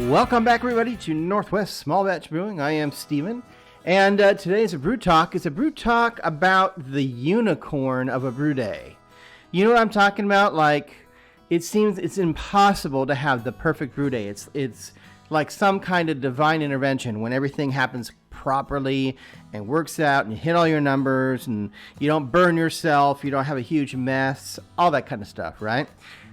Welcome back, everybody, to Northwest Small Batch Brewing. I am Steven, and today's a brew talk. It's a brew talk about the unicorn of a brew day. You know what I'm talking about? Like, it seems it's impossible to have the perfect brew day. It's like some kind of divine intervention when everything happens properly and works out and you hit all your numbers and you don't burn yourself, you don't have a huge mess, all that kind of stuff, right?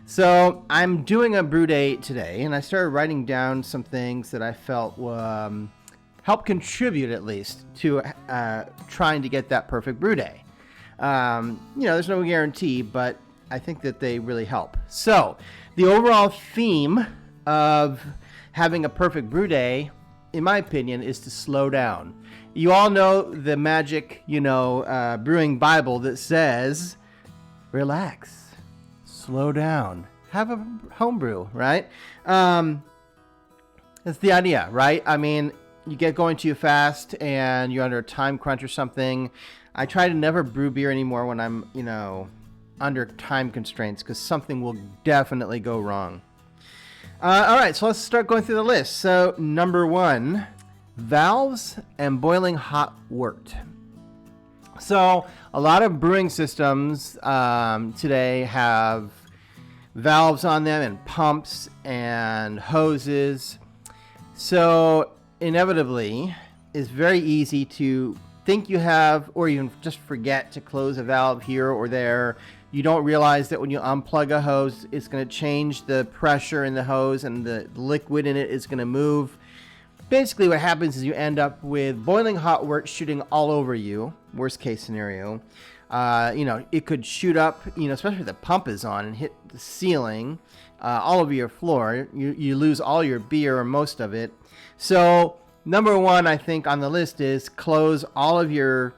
So I'm doing a brew day today, and I started writing down some things that I felt help contribute at least to trying to get that perfect brew day. There's no guarantee, but I think that they really help. So the overall theme of having a perfect brew day, in my opinion, is to slow down. You all know the magic, brewing Bible that says, relax. Slow down. Have a homebrew, right? That's the idea, right? I mean, you get going too fast and you're under a time crunch or something. I try to never brew beer anymore when I'm, under time constraints, because something will definitely go wrong. All right, so let's start going through the list. So, number 1, valves and boiling hot wort. So a lot of brewing systems today have valves on them and pumps and hoses. So inevitably, it's very easy to think you have, or even just forget to close a valve here or there. You don't realize that when you unplug a hose, it's going to change the pressure in the hose and the liquid in it is going to move. Basically, what happens is you end up with boiling hot wort shooting all over you. Worst case scenario. It could shoot up, especially if the pump is on, and hit the ceiling, all over your floor. You lose all your beer or most of it. So, number 1, I think, on the list is close all of your,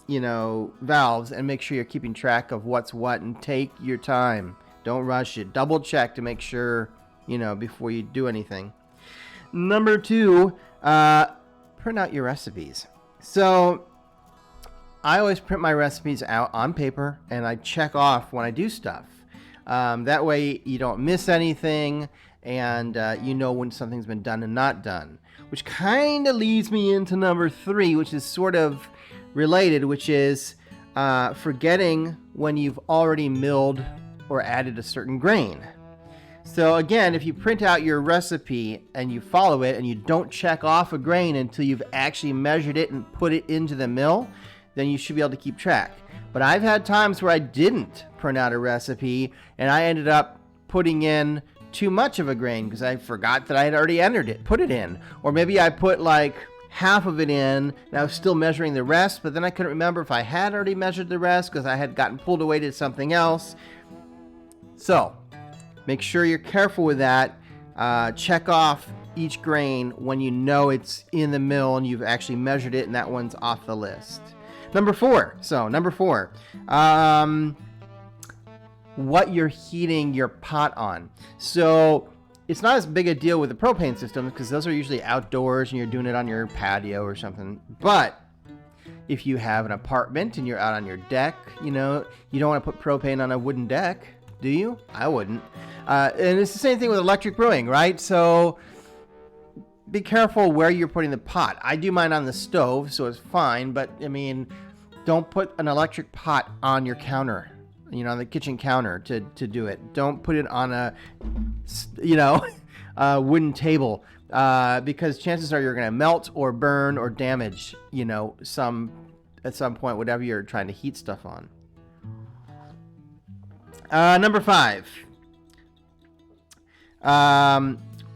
valves and make sure you're keeping track of what's what and take your time. Don't rush it. Double check to make sure, before you do anything. Number 2, print out your recipes. So I always print my recipes out on paper and I check off when I do stuff. That way you don't miss anything and when something's been done and not done. Which kind of leads me into number 3, which is sort of related, which is forgetting when you've already milled or added a certain grain. So again, if you print out your recipe and you follow it and you don't check off a grain until you've actually measured it and put it into the mill, then you should be able to keep track. But I've had times where I didn't print out a recipe and I ended up putting in too much of a grain because I forgot that I had already put it in. Or maybe I put like half of it in and I was still measuring the rest, but then I couldn't remember if I had already measured the rest because I had gotten pulled away to something else. So make sure you're careful with that. Check off each grain when you know it's in the mill and you've actually measured it and that one's off the list. Number 4. What you're heating your pot on. So it's not as big a deal with the propane systems because those are usually outdoors and you're doing it on your patio or something. But if you have an apartment and you're out on your deck, you don't want to put propane on a wooden deck. Do you? I wouldn't. And it's the same thing with electric brewing, right? So be careful where you're putting the pot. I do mine on the stove, so it's fine. But, don't put an electric pot on your counter, on the kitchen counter to do it. Don't put it on a wooden table because chances are you're going to melt or burn or damage, at some point, whatever you're trying to heat stuff on. Number 5,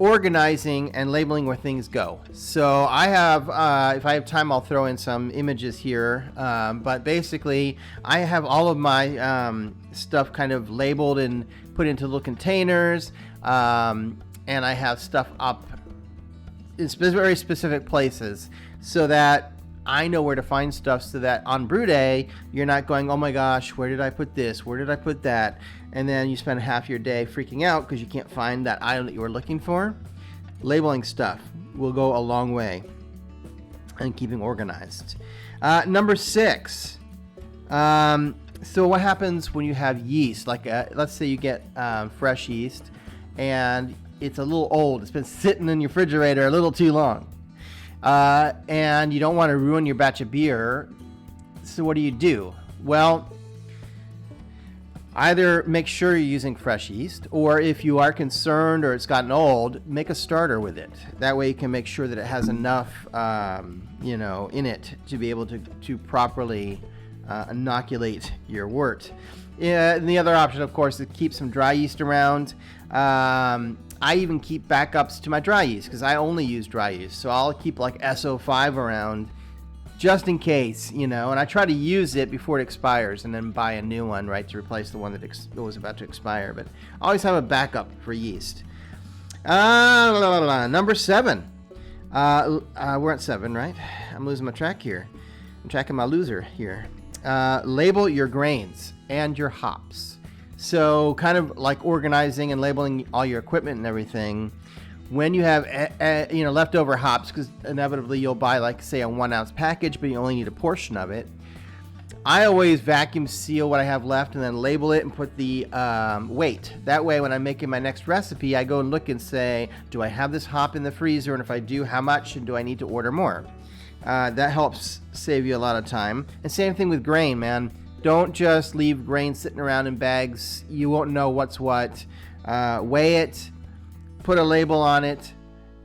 organizing and labeling where things go. So I have, if I have time, I'll throw in some images here. But basically, I have all of my stuff kind of labeled and put into little containers. And I have stuff up in very specific places so that I know where to find stuff so that on brew day, you're not going, oh my gosh, where did I put this? Where did I put that? And then you spend half your day freaking out because you can't find that item that you were looking for. Labeling stuff will go a long way and keeping organized. Number 6. So what happens when you have yeast? Like, let's say you get fresh yeast and it's a little old. It's been sitting in your refrigerator a little too long. And you don't want to ruin your batch of beer. So what do? Well, either make sure you're using fresh yeast, or if you are concerned or it's gotten old, make a starter with it. That way you can make sure that it has enough, in it to be able to properly inoculate your wort. And the other option, of course, is to keep some dry yeast around. I even keep backups to my dry yeast because I only use dry yeast. So I'll keep like SO5 around just in case, and I try to use it before it expires and then buy a new one, right, to replace the one that was about to expire. But I always have a backup for yeast. Number 7. We're at 7, right? I'm losing my track here. I'm tracking my loser here. Label your grains and your hops. So kind of like organizing and labeling all your equipment and everything. When you have leftover hops, because inevitably you'll buy like say a 1 ounce package, but you only need a portion of it. I always vacuum seal what I have left and then label it and put the weight. That way when I'm making my next recipe, I go and look and say, do I have this hop in the freezer? And if I do, how much? And do I need to order more? That helps save you a lot of time. And same thing with grain, man. Don't just leave grain sitting around in bags. You won't know what's what. Weigh it, put a label on it,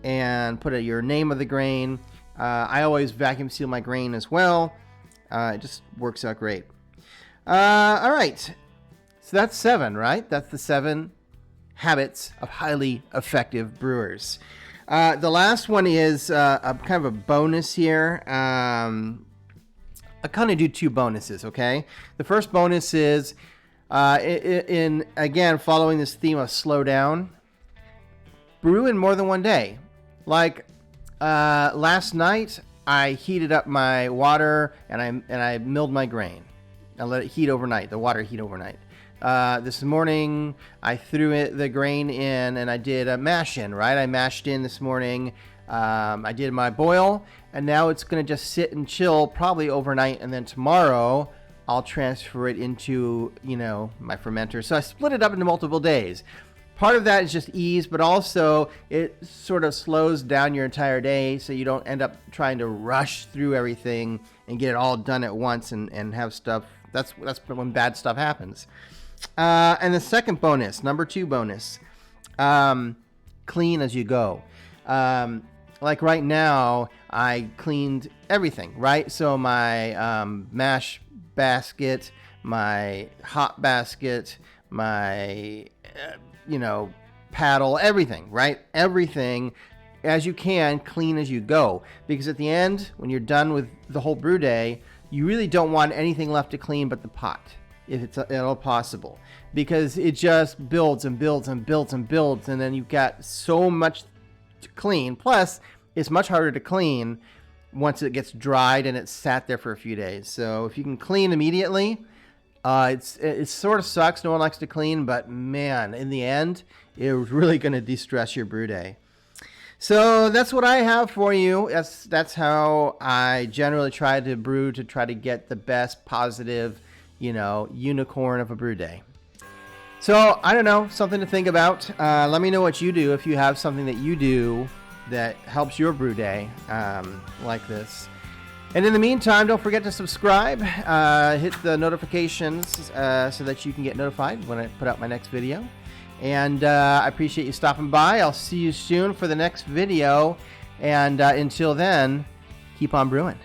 and put your name of the grain. I always vacuum seal my grain as well. It just works out great. All right. So that's 7, right? That's the 7 habits of highly effective brewers. The last one is a kind of a bonus here. I kind of do 2 bonuses, okay? The first bonus is, again, following this theme of slow down, brew in more than one day. Like last night, I heated up my water and I milled my grain. I let it heat overnight, the water heat overnight. This morning, I threw the grain in and I did a mash in, right? I mashed in this morning. I did my boil, and now it's going to just sit and chill probably overnight, and then tomorrow I'll transfer it into, my fermenter. So I split it up into multiple days. Part of that is just ease, but also it sort of slows down your entire day so you don't end up trying to rush through everything and get it all done at once and have stuff. That's when bad stuff happens. And the second bonus, number 2 bonus, clean as you go. Like right now, I cleaned everything, right? So my mash basket, my hop basket, my, paddle, everything, right? Everything as you can, clean as you go. Because at the end, when you're done with the whole brew day, you really don't want anything left to clean but the pot, if it's at all possible. Because it just builds and builds and builds and builds, and then you've got so much to clean. Plus, it's much harder to clean once it gets dried and it's sat there for a few days. So if you can clean immediately, it sort of sucks. No one likes to clean, but man, in the end, it's really going to de-stress your brew day. So that's what I have for you. That's how I generally try to brew to try to get the best positive, unicorn of a brew day. So I don't know, something to think about. Let me know what you do if you have something that you do that helps your brew day like this. And in the meantime, don't forget to subscribe, hit the notifications so that you can get notified when I put out my next video. And I appreciate you stopping by. I'll see you soon for the next video. And until then, keep on brewing.